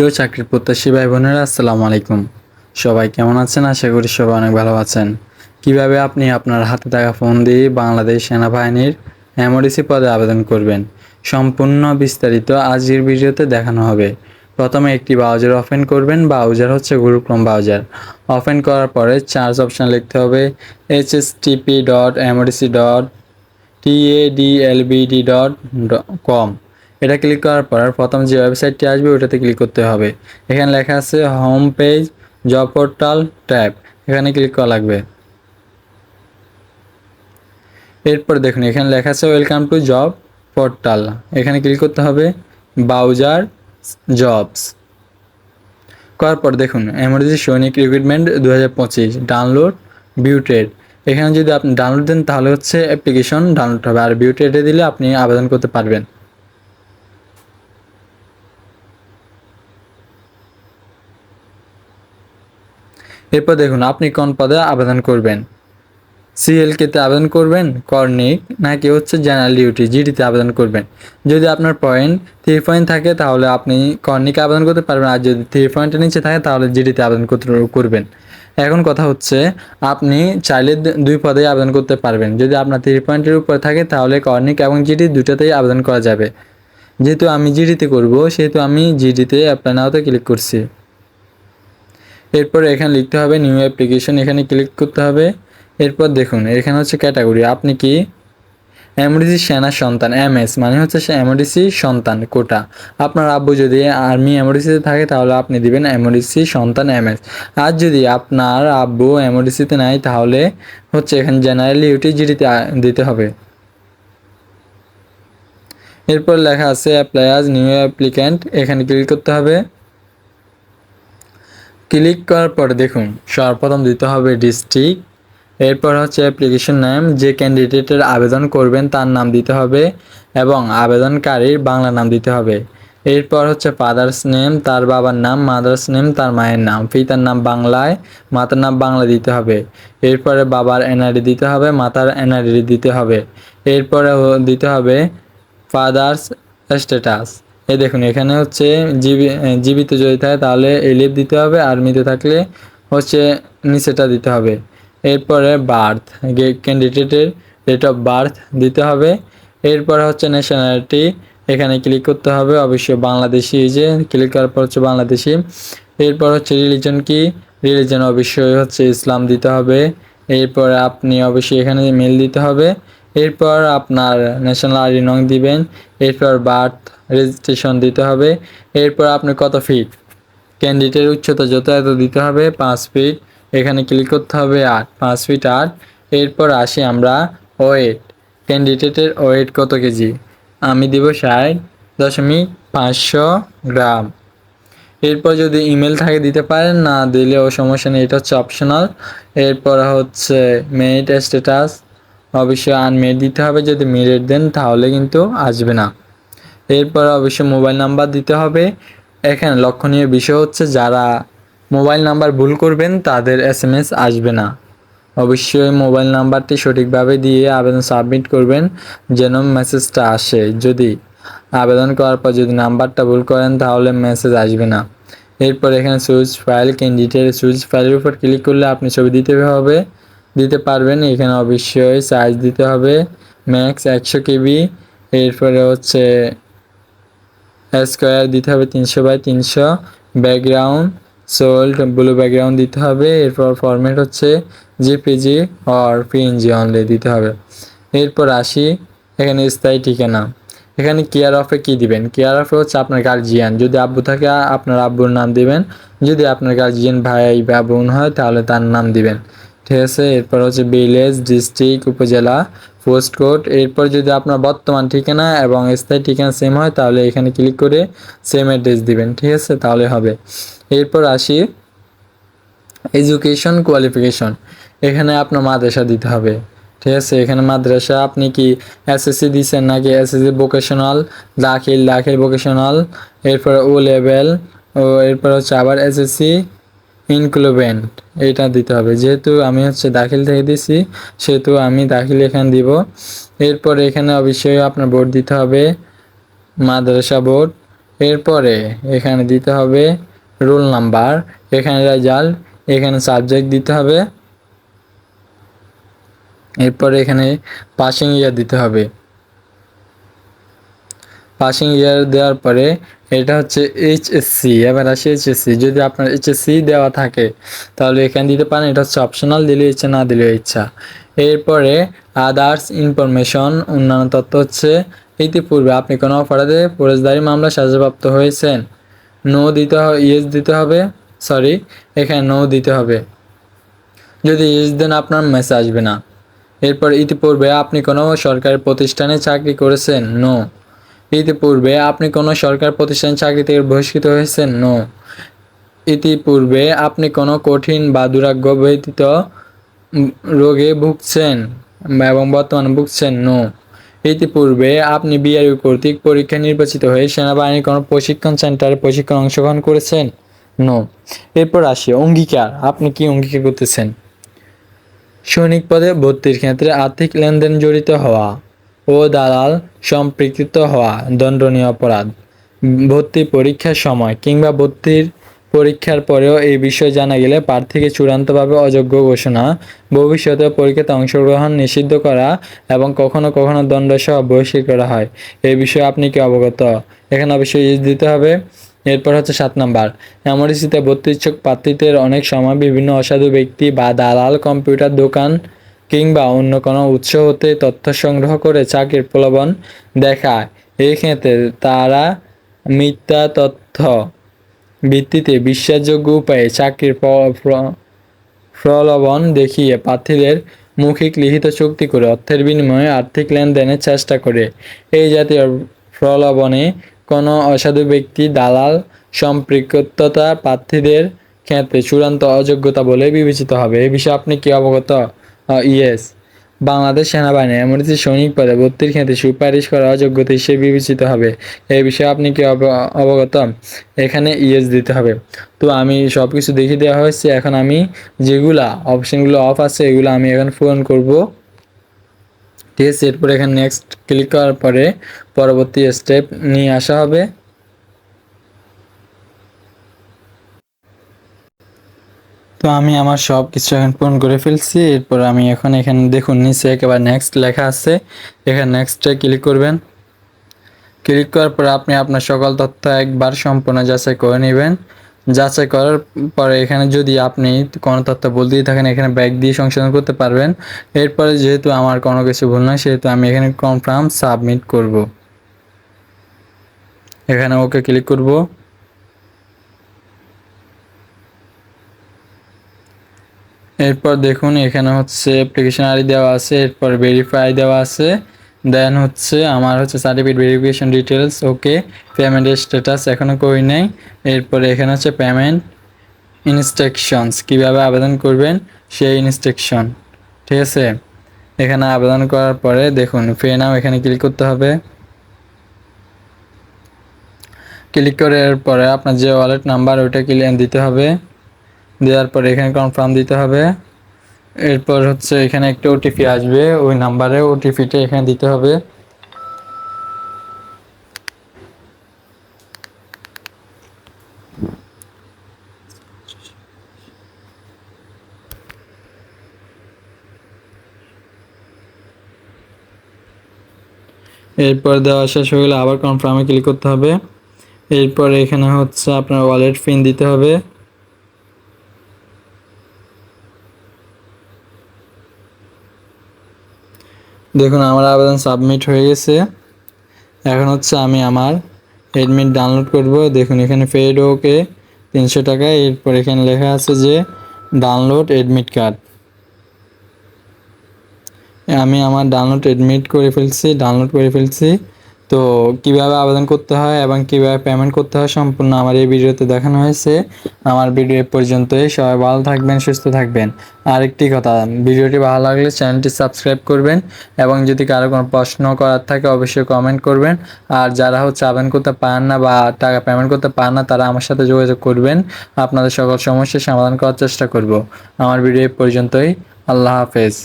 প্রিয় চাকরির প্রত্যাশী ভাই বোনেরা, আসসালামু আলাইকুম। সবাই কেমন আছেন? আশা করি সবাই অনেক ভালো আছেন। কিভাবে আপনি আপনার হাতে থাকা ফোন দিয়ে বাংলাদেশ সেনাবাহিনীর এমওডিসি পদে আবেদন করবেন, সম্পূর্ণ বিস্তারিত আজকের ভিডিওতে দেখানো হবে। প্রথমে একটি ব্রাউজার ওপেন করবেন। ব্রাউজার হচ্ছে গুগল ক্রোম ব্রাউজার। ওপেন করার পরে সার্চ অপশন লিখতে হবে http://modc.tadlbd.com। এটা ক্লিক করার পর প্রথম যে ওয়েবসাইটটি আসবে ওটাতে ক্লিক করতে হবে। এখানে লেখা আছে home page job portal tab, এখানে ক্লিক করা লাগবে। এরপর দেখুন এখানে লেখা আছে ওয়েলকাম টু জব পোর্টাল, এখানে ক্লিক করতে হবে। ব্রাউজার জবস করার পর দেখুন এমার্জেন্সি সৈনিক রিক্রুটমেন্ট 2025 ডাউনলোড ভিউটেড, এখানে যদি আপনি ডাউনলোড দেন তাহলে হচ্ছে অ্যাপ্লিকেশন ডাউনলোড হবে, আর ভিউটেডে দিলে আপনি আবেদন করতে পারবেন। এরপর দেখুন আপনি কোন পদে আবেদন করবেন। সিএলকেতে আবেদন করবেন, কর্নিক, নাকি হচ্ছে জেনারেল ডিউটি জিডিতে আবেদন করবেন। যদি আপনার পয়েন্ট 3 পয়েন্ট থাকে তাহলে আপনি কর্নিকে আবেদন করতে পারবেন, আর যদি 3 পয়েন্টের নিচে থাকে তাহলে জিডিতে আবেদন করবেন। এখন কথা হচ্ছে আপনি চাইলে 2 পদেই আবেদন করতে পারবেন। যদি আপনার 3 পয়েন্টের উপরে থাকে তাহলে কর্নিক এবং জিডি দুটাতেই আবেদন করা যাবে। যেহেতু আমি জিডিতে করব সেহেতু আমি জিডিতে অ্যাপ্লাই নাওতে ক্লিক করছি। এরপর এখানে লিখতে হবে নিউ অ্যাপ্লিকেশন, এখানে ক্লিক করতে হবে। এরপর দেখুন এখানে হচ্ছে ক্যাটাগরি, আপনি কি এমডিসি সেনা সন্তান, এমএস মানে হচ্ছে এমডিসি সন্তান কোটা। আপনার আব্বু যদি আর্মি এমডিসিতে থাকে তাহলে আপনি দিবেন এমডিসি সন্তান এমএস। আর যদি আপনার আব্বু এমডিসিতে নাই তাহলে হচ্ছে এখানে জেনারেল ডিউটি জিডিতে দিতে হবে। এরপর লেখা আছে অ্যাপ্লাই অ্যাজ নিউ অ্যাপ্লিক্যান্ট, এখানে ক্লিক করতে হবে। ক্লিক করার পরে দেখুন সর্বপ্রথম দিতে হবে ডিস্ট্রিক্ট, এরপর হচ্ছে অ্যাপ্লিকেশন নেম, যে ক্যান্ডিডেটের আবেদন করবেন তার নাম দিতে হবে এবং আবেদনকারীর বাংলা নাম দিতে হবে। এরপর হচ্ছে ফাদার্স নেম, তার বাবার নাম, মাদার্স নেম, তার মায়ের নাম, পিতার নাম বাংলায়, মাতার নাম বাংলা দিতে হবে। এরপরে বাবার এনআইডি দিতে হবে, মাতার এনআইডি দিতে হবে। এরপরে দিতে হবে ফাদার্স স্ট্যাটাস। এই দেখুন এখানে হচ্ছে জীবিত যদি থাকে তাহলে এলিফ দিতে হবে, আর মৃত থাকলে হচ্ছে নিচেটা দিতে হবে। এরপরে বার্থ, ক্যান্ডিডেটের ডেট অফ বার্থ দিতে হবে। এরপরে হচ্ছে ন্যাশনালিটি, এখানে ক্লিক করতে হবে, অবশ্যই বাংলাদেশি, যে ক্লিক করার পর হচ্ছে বাংলাদেশি। এরপর হচ্ছে রিলিজন কি, রিলিজন অবশ্যই হচ্ছে ইসলাম দিতে হবে। এরপর আপনি অবশ্যই এখানে মেল দিতে হবে। এরপর আপনার ন্যাশনাল আইডি নং দিবেন। এরপর বার্থ রেজিস্ট্রেশন দিতে হবে। এরপর আপনি কত ফিট, ক্যান্ডিডেটের উচ্চতা যত এত দিতে হবে 5 ফিট, এখানে ক্লিক করতে হবে 5 ফিট 8। এরপর আসি আমরা ওয়েট, ক্যান্ডিডেটের ওয়েট কত কেজি, আমি দিব 60.500 গ্রাম। এরপর যদি ইমেল থাকে দিতে পারেন, না দিলেও সমস্যা নেই, এটা হচ্ছে অপশনাল। এরপর হচ্ছে মেরিট স্ট্যাটাস, অবশ্যই আনমেরিট দিতে হবে, যদি মেরিট দেন তাহলে কিন্তু আসবে না। এরপর অবশ্যই মোবাইল নাম্বার দিতে হবে। এখানে লক্ষণীয় বিষয় হচ্ছে যারা মোবাইল নাম্বার ভুল করবেন তাদের এসএমএস আসবে না। অবশ্যই মোবাইল নাম্বারটি সঠিকভাবে দিয়ে আবেদন সাবমিট করবেন যেন মেসেজটা আসে। যদি আবেদন করার পর যদি নাম্বারটা ভুল করেন তাহলে মেসেজ আসবে না। এরপর এখানে সুইচ ফাইল, ক্যান্ডিডেটের সুইচ ফাইলের উপর ক্লিক করলে আপনি ছবি দিতে পারবেন। এখানে অবশ্যই সাইজ দিতে হবে ম্যাক্স 100 কেবি। এরপরে হচ্ছে স্কোয়ার দিতে হবে 300x300, background sold blue background দিতে হবে। এরপর ফরম্যাট হচ্ছে জেপিজি অর পিএনজি অনলি দিতে হবে। এরপর আসি এখানে স্থায়ী ঠিকানা, এখানে কেয়ার অফে কী দিবেন, কেয়ার অফে হচ্ছে আপনার গার্জিয়ান, যদি আব্বু থাকে আপনার আব্বুর নাম দিবেন, যদি আপনার গার্জিয়ান ভাই বা বোন হয় তাহলে তার নাম দিবেন, ঠিক আছে। এরপর হচ্ছে ভিলেজ, ডিস্ট্রিক্ট, উপজেলা, পোস্ট কোড। এরপর যদি আপনার বর্তমান ঠিকানা এবং স্থায়ী ঠিকানা সেম হয় তাহলে এখানে ক্লিক করে সেম অ্যাড্রেস দিবেন, ঠিক আছে, তাহলে হবে। এরপর আসি এডুকেশন কোয়ালিফিকেশন, এখানে আপনার মাদ্রাসা দিতে হবে, ঠিক আছে। এখানে মাদ্রাসা আপনি কি এসএসসি দিচ্ছেন নাকি এসএসসি ভোকেশনাল, দাখিল ভোকেশনাল, এরপর ও লেভেল, ও এরপর হচ্ছে আবার এসএসসি ইনক্লুডেন্ট, এইটা দিতে হবে। যেহেতু আমি হচ্ছে দাখিল থেকে দিছি সেহেতু আমি দাখিল এখানে দিব। এরপর এখানে অবশ্যই আপনার বোর্ড দিতে হবে, মাদ্রাসা বোর্ড। এরপরে এখানে দিতে হবে রোল নাম্বার, এখানে রেজাল্ট, এখানে সাবজেক্ট দিতে হবে। এরপরে এখানে পাসিং ইয়ার দিতে হবে। পাসিং ইয়ার দেওয়ার পরে এটা হচ্ছে এইচএসসি। এবার আসি এইচএসসি, যদি আপনার এইচএসসি দেওয়া থাকে তাহলে এখানে দিতে পারেন, এটা হচ্ছে অপশনাল, দিলে ইচ্ছা না দিলে ইচ্ছা। এরপরে আদার্স ইনফরমেশন, অন্যান্য তথ্য হচ্ছে ইতিপূর্বে আপনি কোনো অপরাধে ফৌজদারি মামলা সাজাপ্রাপ্ত হয়েছেন, নো দিতে হবে, ইয়েস দিতে হবে, সরি এখানে নো দিতে হবে। যদি ইয়েস দেন আপনার মেসেজ আসবে না। এরপর ইতিপূর্বে আপনি কোনো সরকারি প্রতিষ্ঠানে চাকরি করেছেন, নো। ইতিপূর্বে আপনি কোনো সরকার প্রতিষ্ঠানে চাকরি থেকে বহিষ্কৃত হয়েছেন, নো। ইতিপূর্বে আপনি কোনো কঠিন বা দুরাগ্য ব্যতীত রোগে ভুগছেন এবং বর্তমানে ভুগছেন, নো। ইতিপূর্বে আপনি বিআরইউ কর্তৃক পরীক্ষায় নির্বাচিত হয়ে সেনাবাহিনীর কোনো প্রশিক্ষণ সেন্টারে প্রশিক্ষণ অংশগ্রহণ করেছেন, নো। এরপর আসি অঙ্গীকার, আপনি কি অঙ্গীকার করতেছেন? সৈনিক পদে ভর্তির ক্ষেত্রে আর্থিক লেনদেন জড়িত হওয়া ও দালাল সম্পৃক্ত হওয়া দণ্ডনীয় অপরাধ। ভর্তি পরীক্ষার সময় কিংবা ভর্তির পরীক্ষার পরেও এই বিষয় জানা গেলে প্রার্থীকে চূড়ান্তভাবে অযোগ্য ঘোষণা, ভবিষ্যতে পরীক্ষাতে অংশগ্রহণ নিষিদ্ধ করা এবং কখনো কখনো দণ্ডসহ বহিষ্কার করা হয়। এই বিষয়ে আপনি কি অবগত? এখানে অবশ্যই ইস দিতে হবে। এরপর হচ্ছে 7 নাম্বার, এমআরসিতে ভর্তি ইচ্ছুক প্রার্থীদের অনেক সময় বিভিন্ন অসাধু ব্যক্তি বা দালাল কম্পিউটার দোকান কিংবা অন্য কোনো উৎস হতে তথ্য সংগ্রহ করে চাকরির প্রলোভন দেখায়। এই ক্ষেত্রে তারা মিথ্যা তথ্য ভিত্তিতে বিশ্বাসযোগ্য উপায়ে চাকরির প্রলোভন দেখিয়ে প্রার্থীদের মৌখিক লিখিত চুক্তি করে অর্থের বিনিময়ে আর্থিক লেনদেনের চেষ্টা করে। এই জাতীয় প্রলোভনে কোনো অসাধু ব্যক্তি দালাল সম্পৃক্ততা প্রার্থীদের ক্ষেত্রে চূড়ান্ত অযোগ্যতা বলে বিবেচিত হবে। এই বিষয়ে আপনি কি অবগত? ইয়েস। বাংলাদেশ সেনাবাহিনী এমআরসি সৈনিক পদে ভর্তির ক্ষেত্রে সুপারিশ করা অযোগ্যতা হিসেবে বিবেচিত হবে। এই বিষয়ে আপনি কি অবগত? এখানে ইয়েস দিতে হবে। তো আমি সব কিছু দেখিয়ে দেওয়া হয়েছে, এখন আমি যেগুলা অপশানগুলো অফ আছে এগুলো আমি এখন পূরণ করব। ঠিক আছে, এরপর এখানে নেক্সট ক্লিক করার পরে পরবর্তী স্টেপ নিয়ে আসা হবে। তো আমি আমার সব কিছু এখন পূরণ করে ফেলছি। এরপর আমি এখন এখানে দেখুন নিচে একেবারে নেক্সট লেখা আছে, এখানে নেক্সটে ক্লিক করবেন। ক্লিক করার পরে আপনি আপনার সকল তথ্য একবার সম্পূর্ণ যাচাই করে নেবেন। যাচাই করার পরে এখানে যদি আপনি কোনো তথ্য ভুল দিয়ে থাকেন এখানে ব্যাক দিয়ে সংশোধন করতে পারবেন। এরপরে যেহেতু আমার কোনো কিছু ভুল নয় সেহেতু আমি এখানে কনফার্ম সাবমিট করব। এখানে ওকে ক্লিক করব। এরপর দেখুন এখানে হচ্ছে অ্যাপ্লিকেশন আইডি দেওয়া আছে, এরপর ভেরিফাই দেওয়া আছে, দেন হচ্ছে আমার হচ্ছে সার্টিফিকেট ভেরিফিকেশন ডিটেলস, ওকে। পেমেন্টের স্ট্যাটাস এখনও করি নাই। এরপরে এখানে হচ্ছে পেমেন্ট ইনস্ট্রাকশনস, কীভাবে আবেদন করবেন সেই ইনস্ট্রাকশন। ঠিক আছে, এখানে আবেদন করার পরে দেখুন পে নাও এখানে ক্লিক করতে হবে। ক্লিক করার পরে আপনার যে ওয়ালেট নাম্বার ওইটা ক্লিয়ার দিতে হবে, দেওয়ার পরে এখানে কনফার্ম দিতে হবে। এরপর হচ্ছে এখানে একটা ওটিপি আসবে, ওই নাম্বারে ওটিপিটা এখানে দিতে হবে। এরপর দেওয়া শেষ হয়ে গেলে আবার কনফার্মে ক্লিক করতে হবে। এরপর এখানে হচ্ছে আপনার ওয়ালেট পিন দিতে হবে। দেখুন আমার আবেদন সাবমিট হয়ে গেছে। এখন হচ্ছে আমি আমার এডমিট ডাউনলোড করব। দেখুন এখানে পেড ওকে 300 টাকা। এরপর এখানে লেখা আছে যে ডাউনলোড এডমিট কার্ড। আমি আমার ডাউনলোড করে ফেলছি। তো কিভাবে আবেদন করতে হয় এবং কিভাবে পেমেন্ট করতে হয় সম্পূর্ণ আমার এই ভিডিওতে দেখানো হয়েছে। আমার ভিডিও এ পর্যন্তই। সবাই ভালো থাকবেন, সুস্থ থাকবেন। আরেকটি কথা, ভিডিওটি ভালো লাগলে চ্যানেলটি সাবস্ক্রাইব করবেন এবং যদি কারো কোনো প্রশ্ন করার থাকে অবশ্যই কমেন্ট করবেন। আর যারা হচ্ছে আবেদন করতে পারেন না বা টাকা পেমেন্ট করতে পারেন না তারা আমার সাথে যোগাযোগ করবেন, আপনাদের সকল সমস্যার সমাধান করার চেষ্টা করব। আমার ভিডিও এ পর্যন্তই। আল্লাহ হাফেজ।